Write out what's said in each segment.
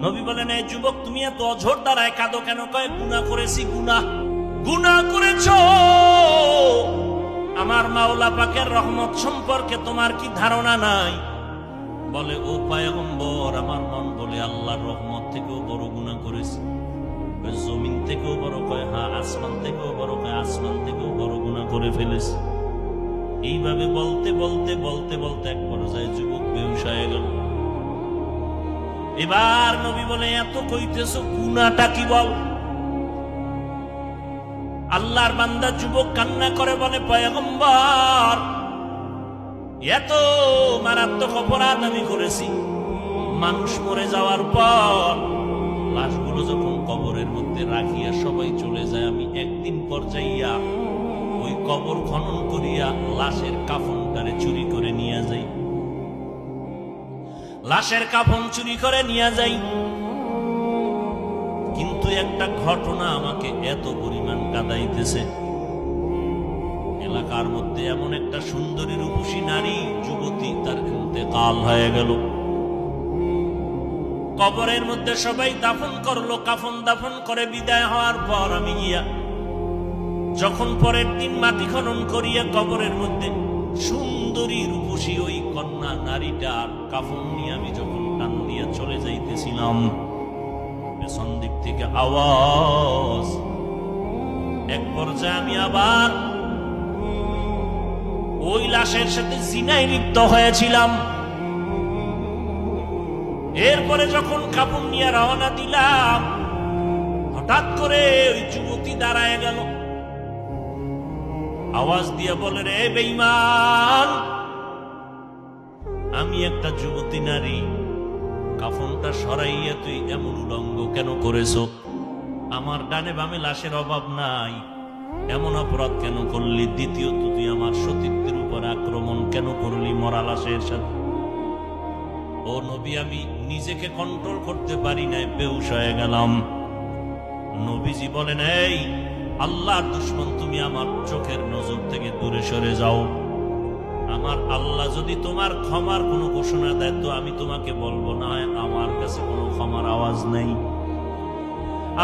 নবী বলেন, এই যুবক তুমি এত অঝোর দ্বারায় কাঁদো কেন? কয় গুনাহ করেছি। গুনাহ করেছো? আমার মাওলা পাকের রহমত সম্পর্কে তোমার কি ধারণা নাই? বলে, ও পয়গম্বর, আমার মন বলে আল্লাহর রহমত থেকেও বড় গুনাহ করেছি। জমিন থেকেও বড়? কয় হ্যাঁ। আসমান থেকেও বড়? কয় আসমান থেকেও বড় গুনাহ করে ফেলেছি। এইভাবে বলতে বলতে বলতে বলতে এক পর্যায়ে যুবক বেহুশ হয়ে গেল। এবার নবী বলে, এত কইতেছো, গুনাহটা কি বল? আল্লাহর বান্দা যুবক কান্না করে বলে, পয়গম্বর, এত মারাত্মক অপরাধ আমি করেছি। মানুষ মরে যাওয়ার পর লাশগুলো যখন কবরের মধ্যে রাখিয়া সবাই চলে যায়, আমি একদিন পর যাইয়া ওই কবর খনন করিয়া লাশের কাফনটারে চুরি করে নিয়ে যাই। লাশের কাফন চুরি করে নিয়ে যাই। কিন্তু একটা ঘটনা আমাকে এত পরিমাণ কাঁদাইতেছে। এলাকার মধ্যে এমন একটা সুন্দরী রূপসী নারী যুবতী, তার ইন্তেকাল হয়ে গেল। কবরের মধ্যে সবাই দাফন করলো। কাফন দাফন করে বিদায় হওয়ার পর আমি গিয়া যখন পরের দিন মাটি খনন করিয়া কবরের মধ্যে সুন্দরী রূপসী ওই কন্যা নারীটার কাফন নিয়ে আমি যখন টান দিয়ে চলে যাইতেছিলাম, পেছন দিক থেকে আওয়াজ। এক পর্যায়ে আমি আবার ওই লাশের সাথে জিনায় লিপ্ত হয়েছিলাম। এরপরে যখন কাপড় নিয়ে রওনা দিলাম, হঠাৎ করে ওই যুবতী দাঁড়ায় গেল। আওয়াজ দিয়ে বলে, রে বেঈমান, আমি একটা যুবতী নারী, কাফনটা সরাইয়া তুই এমন উলঙ্গ কেন করেছো? আমার ডানে বামে লাশের অভাব নাই, এমন অপরাধ কেন করলি? দ্বিতীয়ত, তুই আমার সতীত্বের উপর আক্রমণ কেন করলি মরা লাশের সাথে? ও নবী, আমি নিজেকে কন্ট্রোল করতে পারি নাই, বেহুশ হয়ে গেলাম। নবীজি বলেন, এই আল্লাহর দুশমন, তুমি আমার চোখের নজর থেকে দূরে সরে যাও। আমার আল্লাহ যদি তোমার ক্ষমার কোনো ঘোষণা দেয় তো আমি তোমাকে বলবো, না আমার কাছে কোনো ক্ষমার আওয়াজ নেই।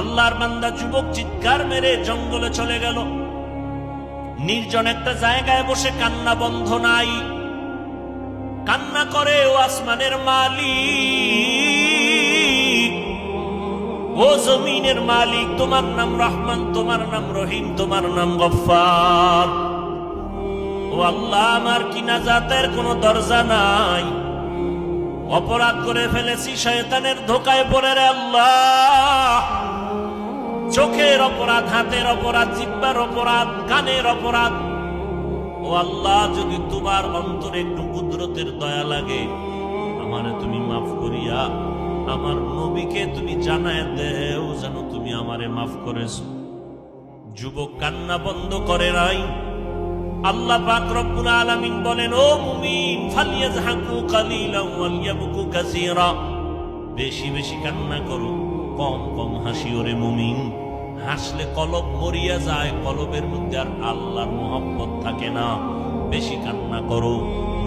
আল্লাহর বান্দা যুবক চিৎকার মেরে জঙ্গলে চলে গেল। নির্জন একটা জায়গায় বসে কান্না বন্ধ নাই। কান্না করে, ও আসমানের মালিক, ও জমিনের মালিক, তোমার নাম রহমান, তোমার নাম রহিম, তোমার নাম গফফার। ও আল্লাহ, আমার কি নাজাতের কোনো দরজা নাই? অপরাধ করে ফেলেছি, শয়তানের ধোকায় পড়ে। রে আল্লাহ, চোখের অপরাধ, হাতের অপরাধ, জিহ্বার অপরাধ, কানের অপরাধ। ও আল্লাহ, যদি তোমার অন্তরে একটু কুদরতের দয়া লাগে, আমারে তুমি মাফ করিয়া আমার নবীকে তুমি জানায় দেও যেন তুমি আমারে মাফ করেছো। যুবক কান্না বন্ধ করে নাই। আল্লাহ পাক রব্বুল আলামিন বলেন, ও মুমিন, ফালিয়াযহাকু কালিলান ওয়ালিয়াবকু কাসীরা। বেশি বেশি কান্না করো, কম কম হাসিও রে মুমিন। হাসলে কলব মরিয়া যায়, কলবের মধ্যে আর আল্লাহর মহব্বত থাকে না। বেশি কান্না করো।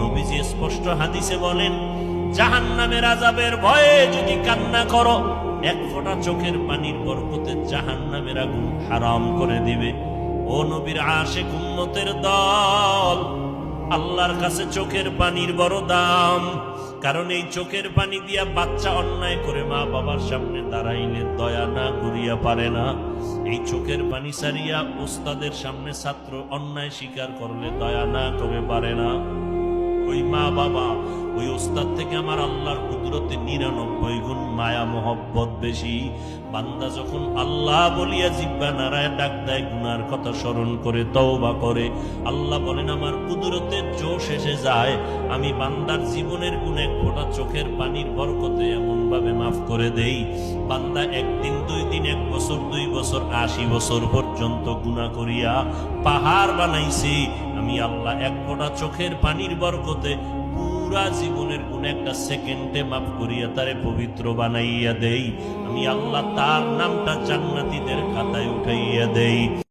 নবীজি স্পষ্ট হাদিসে বলেন, জাহান্নামের আযাবের ভয়ে যদি কান্না করো, এক ফোঁটা চোখের পানির বরকতে জাহান্নামের আগুন হারাম করে দিবে। ও নবীর আশিক উম্মতের দল, আল্লাহর কাছে চোখের পানির বড় দাম। কারণ এই চোখের পানি দিয়া বাচ্চা অন্যায় করে মা বাবার সামনে দাঁড়াইলে দয়া না করিয়া পারে না। এই চোখের পানি সারিয়া ওস্তাদের সামনে ছাত্র অন্যায় স্বীকার করলে দয়া না করে পারে না। ওই মা বাবা, ওই ওস্তাদ থেকে আমার আল্লাহর কুদরতে 99 গুণ মায়া মহব্বত বেশি। বান্দা যখন আল্লাহ বলিয়া জিহ্বা নাড়ায় ডাক দেয়, গুনার কথা স্মরণ করে তওবা করে, আল্লাহ বলেন আমার কুদরতের জোশ এসে যায়। আমি বান্দার জীবনের গুণ এক ফোঁটা চোখের পানির বরকতে এমন ভাবে মাফ করে দেই, বান্দা একদিন, 2 দিন, 1 বছর, 2 বছর, 80 বছর পর্যন্ত গুনাহ করিয়া পাহাড় বানাইছি, আমি আল্লাহ এক ফোঁটা চোখের পানির বরকতে পুরা জীবনের গুণ একটা সেকেন্ডে মাফ করিয়া তারে পবিত্র বানাইয়া দেই। আমি আল্লাহ তার নামটা জান্নাতীদের খাতায় উঠাইয়া দেই।